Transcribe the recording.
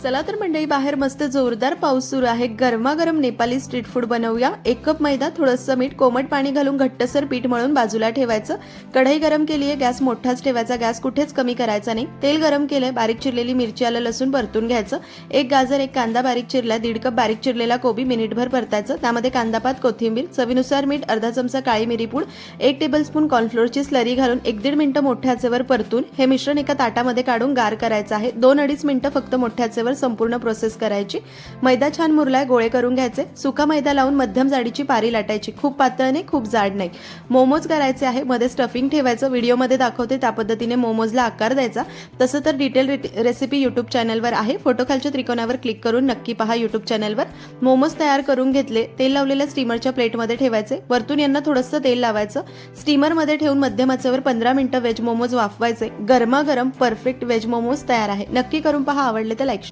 चला तर मंडळी, बाहेर मस्त जोरदार पाऊस सुरू आहे. गरमागरम नेपाली स्ट्रीट फूड बनवूया. 1 कप मैदा, थोडंसं मीठ, कोमट पाणी घालून घट्टसर पीठ मळून बाजूला ठेवायचं. कढई गरम केली आहे, गॅस मोठाच ठेवायचा, गॅस कुठेच कमी करायचा नाही. तेल गरम केलंय, बारीक चिरलेली मिरची, आलं, लसूण परतून घ्यायचं. 1 गाजर, 1 कांदा बारीक चिरला, 1.5 कप बारीक चिरलेला कोबी मिनिटभर परतायचं. त्यामध्ये कांदापात, कोथिंबीर, चवीनुसार मीठ, अर्धा चमचा काळी मिरी पूड, 1 टेबलस्पून कॉर्नफ्लोअरची स्लरी घालून 1-1.5 मिनिटं मोठ्या आचेवर परतून हे मिश्रण एका ताटामध्ये काढून गार करायचं आहे. 2-2.5 मिनिटं फक्त मोठ्या आचेवर संपूर्ण प्रोसेस करायची. मैदा छान मुरलाय, गोळे करून घ्यायचे. सुका मैदा लावून मध्यम जाडीची पारी लाटायची. खूप पातळ नाही, खूप जाड नाही. मोमोज करायचे आहे. मध्ये स्टफिंग ठेवायचं. व्हिडिओमध्ये दाखवते त्या पद्धतीने मोमोजला आकार द्यायचा. तसं तर डिटेल रेसिपी यूट्यूब चॅनलवर आहे. फोटो खालच्या त्रिकोणावर क्लिक करून नक्की पहा यूट्यूब चॅनलवर. मोमोज तयार करून घेतले. तेल लावलेल्या स्टीमरच्या प्लेटमध्ये ठेवायचे. वरतून यांना थोडंसं तेल लावायचं. स्टीमरमध्ये ठेवून मध्यम आचेवर 15 मिनिटं व्हेज मोमोज वाफवायचे. गरमागरम परफेक्ट व्हेज मोमोज तयार आहे. नक्की करून पहा. आवडले तर लाईक